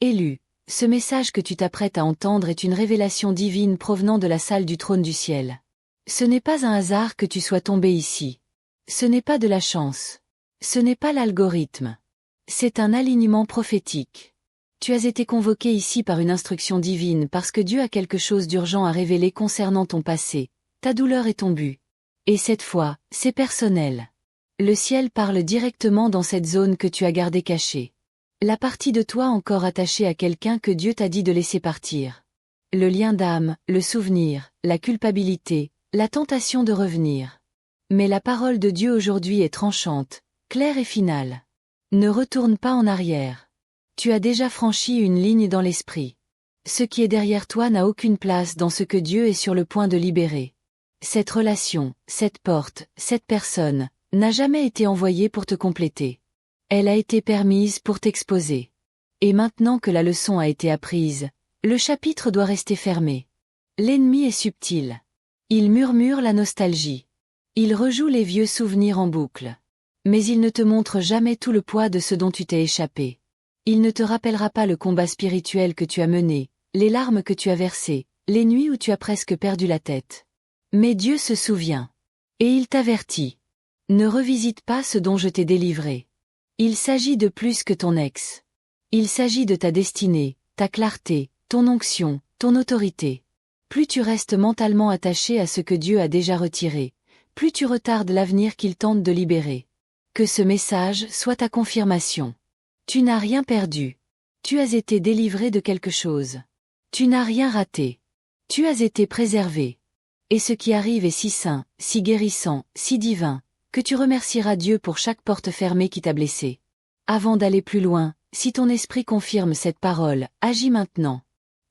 Élu, ce message que tu t'apprêtes à entendre est une révélation divine provenant de la salle du trône du ciel. Ce n'est pas un hasard que tu sois tombé ici. Ce n'est pas de la chance. Ce n'est pas l'algorithme. C'est un alignement prophétique. Tu as été convoqué ici par une instruction divine parce que Dieu a quelque chose d'urgent à révéler concernant ton passé, ta douleur et ton but. Et cette fois, c'est personnel. Le ciel parle directement dans cette zone que tu as gardée cachée. La partie de toi encore attachée à quelqu'un que Dieu t'a dit de laisser partir. Le lien d'âme, le souvenir, la culpabilité, la tentation de revenir. Mais la parole de Dieu aujourd'hui est tranchante, claire et finale. Ne retourne pas en arrière. Tu as déjà franchi une ligne dans l'esprit. Ce qui est derrière toi n'a aucune place dans ce que Dieu est sur le point de libérer. Cette relation, cette porte, cette personne, n'a jamais été envoyée pour te compléter. Elle a été permise pour t'exposer. Et maintenant que la leçon a été apprise, le chapitre doit rester fermé. L'ennemi est subtil. Il murmure la nostalgie. Il rejoue les vieux souvenirs en boucle. Mais il ne te montre jamais tout le poids de ce dont tu t'es échappé. Il ne te rappellera pas le combat spirituel que tu as mené, les larmes que tu as versées, les nuits où tu as presque perdu la tête. Mais Dieu se souvient. Et il t'avertit. Ne revisite pas ce dont je t'ai délivré. Il s'agit de plus que ton ex. Il s'agit de ta destinée, ta clarté, ton onction, ton autorité. Plus tu restes mentalement attaché à ce que Dieu a déjà retiré, plus tu retardes l'avenir qu'il tente de libérer. Que ce message soit ta confirmation. Tu n'as rien perdu. Tu as été délivré de quelque chose. Tu n'as rien raté. Tu as été préservé. Et ce qui arrive est si saint, si guérissant, si divin, que tu remercieras Dieu pour chaque porte fermée qui t'a blessé. Avant d'aller plus loin, si ton esprit confirme cette parole, agis maintenant.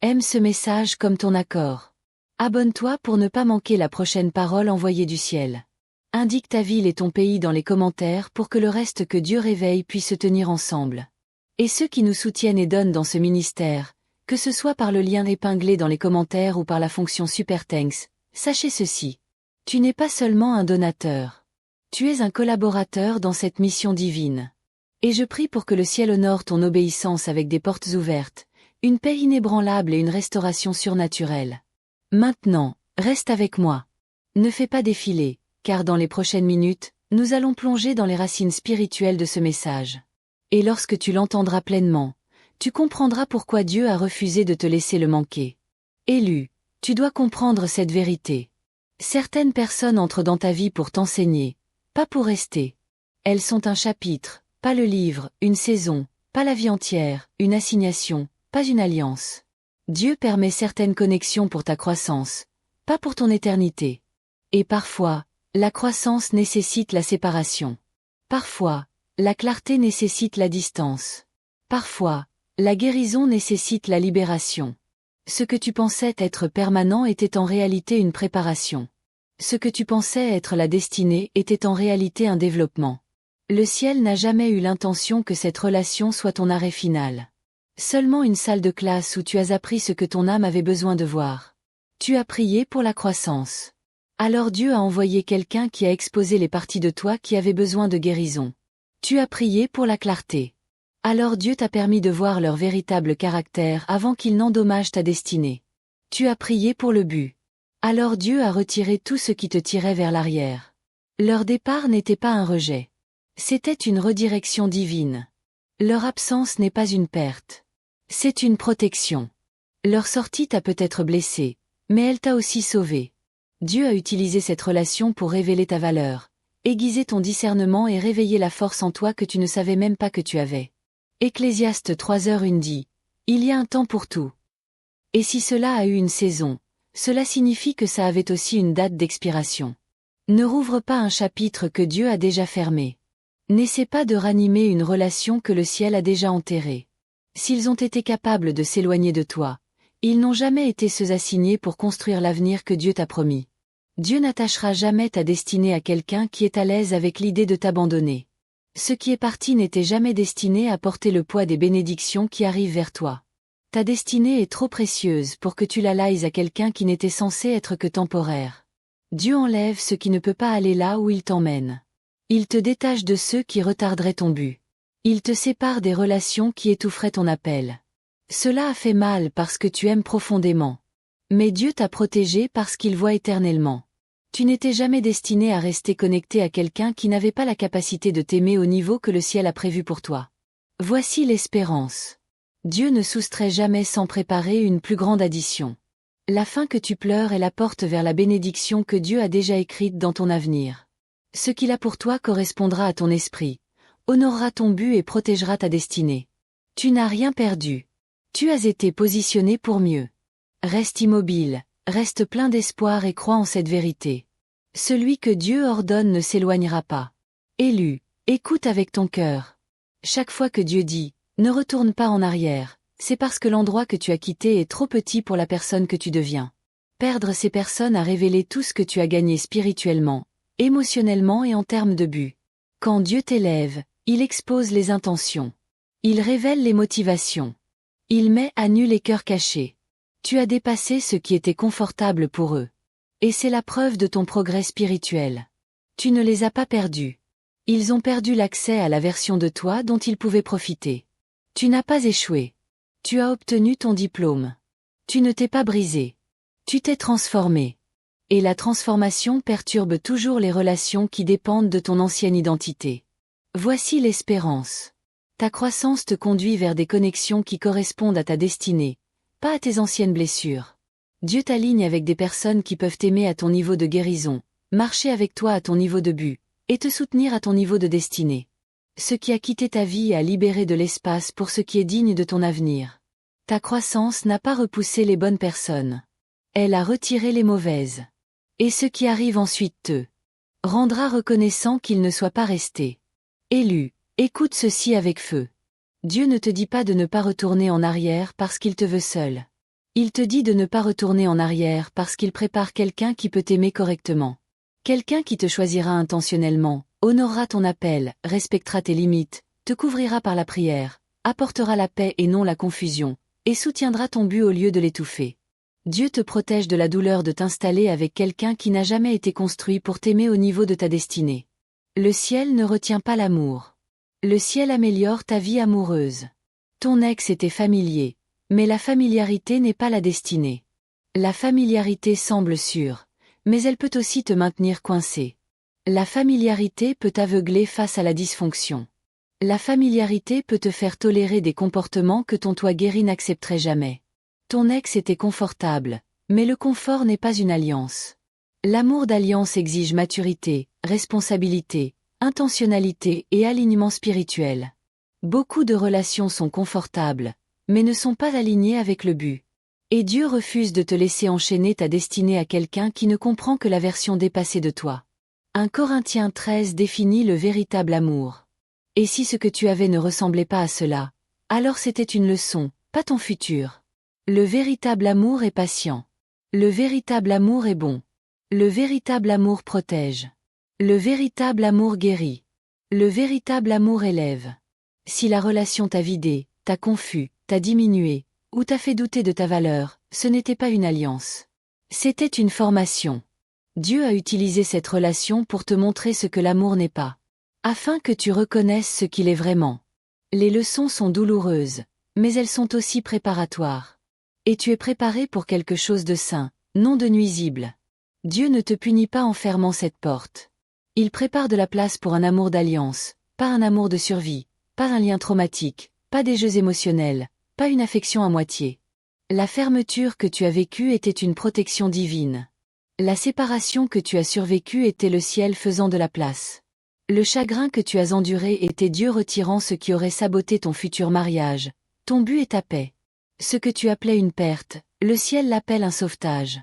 Aime ce message comme ton accord. Abonne-toi pour ne pas manquer la prochaine parole envoyée du ciel. Indique ta ville et ton pays dans les commentaires pour que le reste que Dieu réveille puisse se tenir ensemble. Et ceux qui nous soutiennent et donnent dans ce ministère, que ce soit par le lien épinglé dans les commentaires ou par la fonction Super Thanks, sachez ceci. Tu n'es pas seulement un donateur. Tu es un collaborateur dans cette mission divine. Et je prie pour que le ciel honore ton obéissance avec des portes ouvertes, une paix inébranlable et une restauration surnaturelle. Maintenant, reste avec moi. Ne fais pas défiler, car dans les prochaines minutes, nous allons plonger dans les racines spirituelles de ce message. Et lorsque tu l'entendras pleinement, tu comprendras pourquoi Dieu a refusé de te laisser le manquer. Élu, tu dois comprendre cette vérité. Certaines personnes entrent dans ta vie pour t'enseigner, pas pour rester. Elles sont un chapitre, pas le livre, une saison, pas la vie entière, une assignation, pas une alliance. Dieu permet certaines connexions pour ta croissance, pas pour ton éternité. Et parfois, la croissance nécessite la séparation. Parfois, la clarté nécessite la distance. Parfois, la guérison nécessite la libération. Ce que tu pensais être permanent était en réalité une préparation. Ce que tu pensais être la destinée était en réalité un développement. Le ciel n'a jamais eu l'intention que cette relation soit ton arrêt final. Seulement une salle de classe où tu as appris ce que ton âme avait besoin de voir. Tu as prié pour la croissance. Alors Dieu a envoyé quelqu'un qui a exposé les parties de toi qui avaient besoin de guérison. Tu as prié pour la clarté. Alors Dieu t'a permis de voir leur véritable caractère avant qu'ils n'endommagent ta destinée. Tu as prié pour le but. Alors Dieu a retiré tout ce qui te tirait vers l'arrière. Leur départ n'était pas un rejet. C'était une redirection divine. Leur absence n'est pas une perte. C'est une protection. Leur sortie t'a peut-être blessé, mais elle t'a aussi sauvé. Dieu a utilisé cette relation pour révéler ta valeur, aiguiser ton discernement et réveiller la force en toi que tu ne savais même pas que tu avais. Ecclésiaste 3h1 dit, il y a un temps pour tout. Et si cela a eu une saison, cela signifie que ça avait aussi une date d'expiration. Ne rouvre pas un chapitre que Dieu a déjà fermé. N'essaie pas de ranimer une relation que le ciel a déjà enterrée. S'ils ont été capables de s'éloigner de toi, ils n'ont jamais été ceux assignés pour construire l'avenir que Dieu t'a promis. Dieu n'attachera jamais ta destinée à quelqu'un qui est à l'aise avec l'idée de t'abandonner. Ce qui est parti n'était jamais destiné à porter le poids des bénédictions qui arrivent vers toi. Ta destinée est trop précieuse pour que tu la lailles à quelqu'un qui n'était censé être que temporaire. Dieu enlève ce qui ne peut pas aller là où il t'emmène. Il te détache de ceux qui retarderaient ton but. Il te sépare des relations qui étoufferaient ton appel. Cela a fait mal parce que tu aimes profondément. Mais Dieu t'a protégé parce qu'il voit éternellement. Tu n'étais jamais destiné à rester connecté à quelqu'un qui n'avait pas la capacité de t'aimer au niveau que le ciel a prévu pour toi. Voici l'espérance. Dieu ne soustrait jamais sans préparer une plus grande addition. La fin que tu pleures est la porte vers la bénédiction que Dieu a déjà écrite dans ton avenir. Ce qu'il a pour toi correspondra à ton esprit, honorera ton but et protégera ta destinée. Tu n'as rien perdu. Tu as été positionné pour mieux. Reste immobile, reste plein d'espoir et crois en cette vérité. Celui que Dieu ordonne ne s'éloignera pas. Élu, écoute avec ton cœur. Chaque fois que Dieu dit, ne retourne pas en arrière, c'est parce que l'endroit que tu as quitté est trop petit pour la personne que tu deviens. Perdre ces personnes a révélé tout ce que tu as gagné spirituellement, émotionnellement et en termes de but. Quand Dieu t'élève, il expose les intentions. Il révèle les motivations. Il met à nu les cœurs cachés. Tu as dépassé ce qui était confortable pour eux. Et c'est la preuve de ton progrès spirituel. Tu ne les as pas perdus. Ils ont perdu l'accès à la version de toi dont ils pouvaient profiter. Tu n'as pas échoué. Tu as obtenu ton diplôme. Tu ne t'es pas brisé. Tu t'es transformé. Et la transformation perturbe toujours les relations qui dépendent de ton ancienne identité. Voici l'espérance. Ta croissance te conduit vers des connexions qui correspondent à ta destinée, pas à tes anciennes blessures. Dieu t'aligne avec des personnes qui peuvent t'aimer à ton niveau de guérison, marcher avec toi à ton niveau de but, et te soutenir à ton niveau de destinée. Ce qui a quitté ta vie a libéré de l'espace pour ce qui est digne de ton avenir. Ta croissance n'a pas repoussé les bonnes personnes. Elle a retiré les mauvaises. Et ce qui arrive ensuite te rendra reconnaissant qu'ils ne soient pas restés. Élu, écoute ceci avec feu. Dieu ne te dit pas de ne pas retourner en arrière parce qu'il te veut seul. Il te dit de ne pas retourner en arrière parce qu'il prépare quelqu'un qui peut t'aimer correctement. Quelqu'un qui te choisira intentionnellement, honorera ton appel, respectera tes limites, te couvrira par la prière, apportera la paix et non la confusion, et soutiendra ton but au lieu de l'étouffer. Dieu te protège de la douleur de t'installer avec quelqu'un qui n'a jamais été construit pour t'aimer au niveau de ta destinée. Le ciel ne retient pas l'amour. Le ciel améliore ta vie amoureuse. Ton ex était familier, mais la familiarité n'est pas la destinée. La familiarité semble sûre, mais elle peut aussi te maintenir coincé. La familiarité peut t'aveugler face à la dysfonction. La familiarité peut te faire tolérer des comportements que ton toi guéri n'accepterait jamais. Ton ex était confortable, mais le confort n'est pas une alliance. L'amour d'alliance exige maturité, responsabilité, intentionnalité et alignement spirituel. Beaucoup de relations sont confortables, mais ne sont pas alignées avec le but. Et Dieu refuse de te laisser enchaîner ta destinée à quelqu'un qui ne comprend que la version dépassée de toi. 1 Corinthiens 13 définit le véritable amour. Et si ce que tu avais ne ressemblait pas à cela, alors c'était une leçon, pas ton futur. Le véritable amour est patient. Le véritable amour est bon. Le véritable amour protège. Le véritable amour guérit. Le véritable amour élève. Si la relation t'a vidé, t'a confus, t'a diminué, ou t'a fait douter de ta valeur, ce n'était pas une alliance. C'était une formation. Dieu a utilisé cette relation pour te montrer ce que l'amour n'est pas. Afin que tu reconnaisses ce qu'il est vraiment. Les leçons sont douloureuses, mais elles sont aussi préparatoires. Et tu es préparé pour quelque chose de sain, non de nuisible. Dieu ne te punit pas en fermant cette porte. Il prépare de la place pour un amour d'alliance, pas un amour de survie, pas un lien traumatique, pas des jeux émotionnels, pas une affection à moitié. La fermeture que tu as vécue était une protection divine. La séparation que tu as survécue était le ciel faisant de la place. Le chagrin que tu as enduré était Dieu retirant ce qui aurait saboté ton futur mariage, ton but et ta paix. Ce que tu appelais une perte, le ciel l'appelle un sauvetage.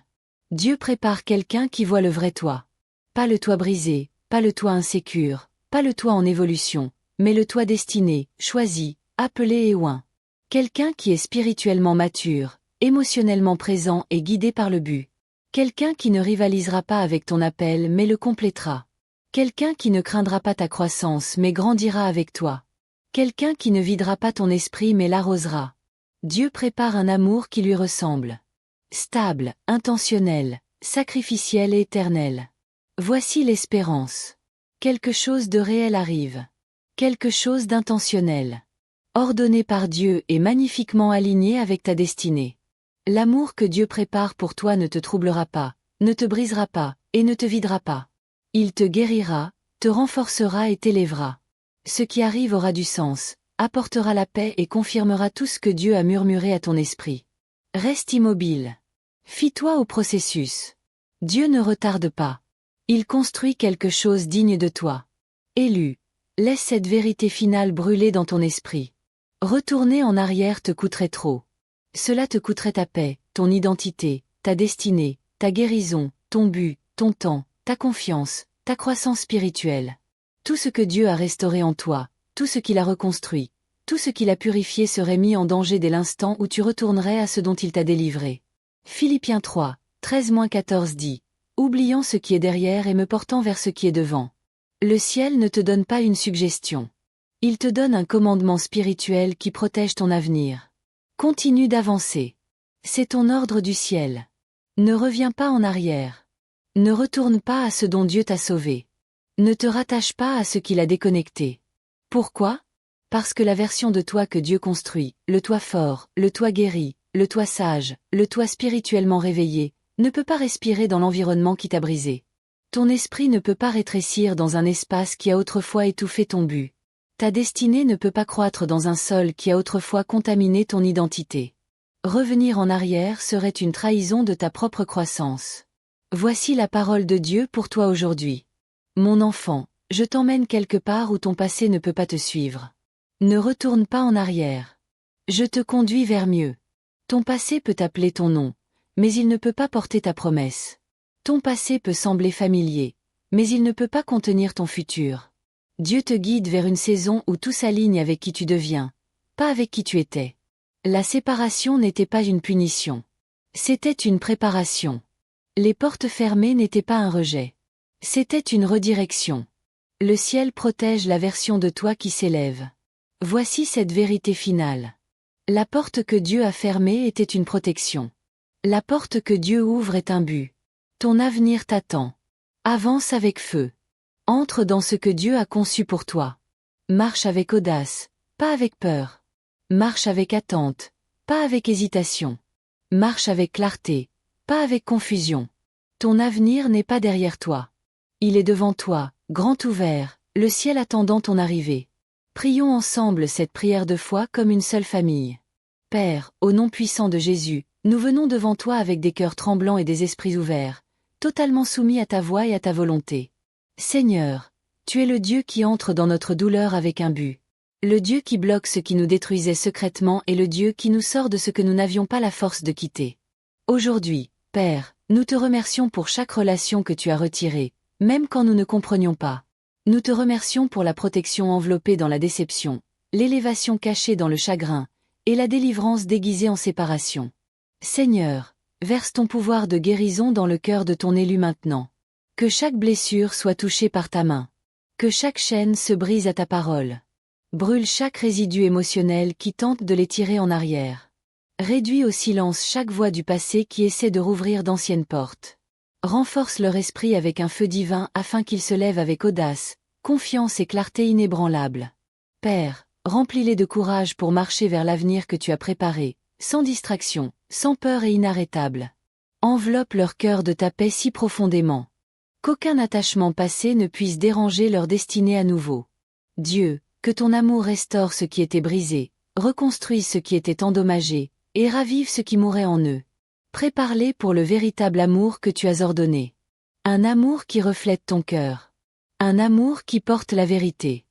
Dieu prépare quelqu'un qui voit le vrai toi. Pas le toi brisé, pas le toi insécure, pas le toi en évolution, mais le toi destiné, choisi, appelé et oint. Quelqu'un qui est spirituellement mature, émotionnellement présent et guidé par le but. Quelqu'un qui ne rivalisera pas avec ton appel mais le complétera. Quelqu'un qui ne craindra pas ta croissance mais grandira avec toi. Quelqu'un qui ne videra pas ton esprit mais l'arrosera. Dieu prépare un amour qui lui ressemble. Stable, intentionnel, sacrificiel et éternel. Voici l'espérance. Quelque chose de réel arrive. Quelque chose d'intentionnel. ordonné par Dieu et magnifiquement aligné avec ta destinée. L'amour que Dieu prépare pour toi ne te troublera pas, ne te brisera pas, et ne te videra pas. Il te guérira, te renforcera et t'élèvera. Ce qui arrive aura du sens, apportera la paix et confirmera tout ce que Dieu a murmuré à ton esprit. Reste immobile. Fie-toi au processus. Dieu ne retarde pas. Il construit quelque chose digne de toi. Élu, laisse cette vérité finale brûler dans ton esprit. Retourner en arrière te coûterait trop. Cela te coûterait ta paix, ton identité, ta destinée, ta guérison, ton but, ton temps, ta confiance, ta croissance spirituelle. Tout ce que Dieu a restauré en toi, tout ce qu'il a reconstruit, tout ce qu'il a purifié serait mis en danger dès l'instant où tu retournerais à ce dont il t'a délivré. Philippiens 3, 13-14 dit, « Oubliant ce qui est derrière et me portant vers ce qui est devant. » Le ciel ne te donne pas une suggestion. Il te donne un commandement spirituel qui protège ton avenir. Continue d'avancer. C'est ton ordre du ciel. Ne reviens pas en arrière. Ne retourne pas à ce dont Dieu t'a sauvé. Ne te rattache pas à ce qu'il a déconnecté. Pourquoi? Parce que la version de toi que Dieu construit, le toi fort, le toi guéri, le toi sage, le toi spirituellement réveillé, ne peut pas respirer dans l'environnement qui t'a brisé. Ton esprit ne peut pas rétrécir dans un espace qui a autrefois étouffé ton but. Ta destinée ne peut pas croître dans un sol qui a autrefois contaminé ton identité. Revenir en arrière serait une trahison de ta propre croissance. Voici la parole de Dieu pour toi aujourd'hui. Mon enfant, je t'emmène quelque part où ton passé ne peut pas te suivre. Ne retourne pas en arrière. Je te conduis vers mieux. Ton passé peut appeler ton nom, mais il ne peut pas porter ta promesse. Ton passé peut sembler familier, mais il ne peut pas contenir ton futur. Dieu te guide vers une saison où tout s'aligne avec qui tu deviens, pas avec qui tu étais. La séparation n'était pas une punition. C'était une préparation. Les portes fermées n'étaient pas un rejet. C'était une redirection. Le ciel protège la version de toi qui s'élève. Voici cette vérité finale. La porte que Dieu a fermée était une protection. La porte que Dieu ouvre est un but. Ton avenir t'attend. Avance avec feu. Entre dans ce que Dieu a conçu pour toi. Marche avec audace, pas avec peur. Marche avec attente, pas avec hésitation. Marche avec clarté, pas avec confusion. Ton avenir n'est pas derrière toi. Il est devant toi, grand ouvert, le ciel attendant ton arrivée. Prions ensemble cette prière de foi comme une seule famille. Père, au nom puissant de Jésus, nous venons devant toi avec des cœurs tremblants et des esprits ouverts, totalement soumis à ta voix et à ta volonté. Seigneur, tu es le Dieu qui entre dans notre douleur avec un but. Le Dieu qui bloque ce qui nous détruisait secrètement et le Dieu qui nous sort de ce que nous n'avions pas la force de quitter. Aujourd'hui, Père, nous te remercions pour chaque relation que tu as retirée, même quand nous ne comprenions pas. Nous te remercions pour la protection enveloppée dans la déception, l'élévation cachée dans le chagrin, et la délivrance déguisée en séparation. Seigneur, verse ton pouvoir de guérison dans le cœur de ton élu maintenant. Que chaque blessure soit touchée par ta main. Que chaque chaîne se brise à ta parole. Brûle chaque résidu émotionnel qui tente de les tirer en arrière. Réduis au silence chaque voix du passé qui essaie de rouvrir d'anciennes portes. Renforce leur esprit avec un feu divin afin qu'ils se lèvent avec audace, confiance et clarté inébranlables. Père, remplis-les de courage pour marcher vers l'avenir que tu as préparé, sans distraction, sans peur et inarrêtable. Enveloppe leur cœur de ta paix si profondément qu'aucun attachement passé ne puisse déranger leur destinée à nouveau. Dieu, que ton amour restaure ce qui était brisé, reconstruise ce qui était endommagé, et ravive ce qui mourait en eux. Prépare-les pour le véritable amour que tu as ordonné. Un amour qui reflète ton cœur. Un amour qui porte la vérité.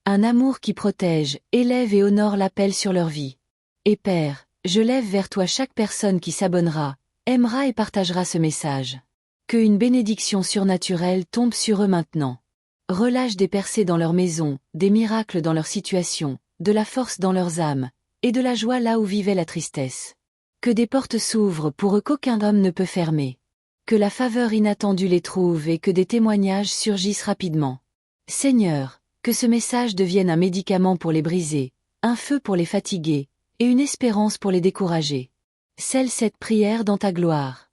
Un amour qui protège, élève et honore l'appel sur leur vie. Et Père, je lève vers toi chaque personne qui s'abonnera, aimera et partagera ce message. Que une bénédiction surnaturelle tombe sur eux maintenant. Relâche des percées dans leur maison, des miracles dans leur situation, de la force dans leurs âmes, et de la joie là où vivait la tristesse. Que des portes s'ouvrent pour eux qu'aucun homme ne peut fermer. Que la faveur inattendue les trouve et que des témoignages surgissent rapidement. Seigneur, que ce message devienne un médicament pour les brisés, un feu pour les fatigués, et une espérance pour les décourager. Scelle cette prière dans ta gloire.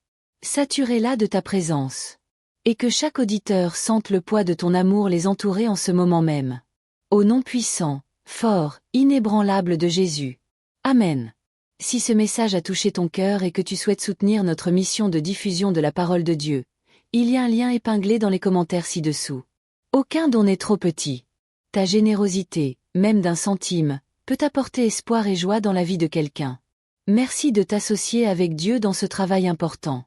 Saturez-la de ta présence. Et que chaque auditeur sente le poids de ton amour les entourer en ce moment même. Au nom puissant, fort, inébranlable de Jésus. Amen. Si ce message a touché ton cœur et que tu souhaites soutenir notre mission de diffusion de la parole de Dieu, il y a un lien épinglé dans les commentaires ci-dessous. Aucun don n'est trop petit. Ta générosité, même d'un centime, peut apporter espoir et joie dans la vie de quelqu'un. Merci de t'associer avec Dieu dans ce travail important.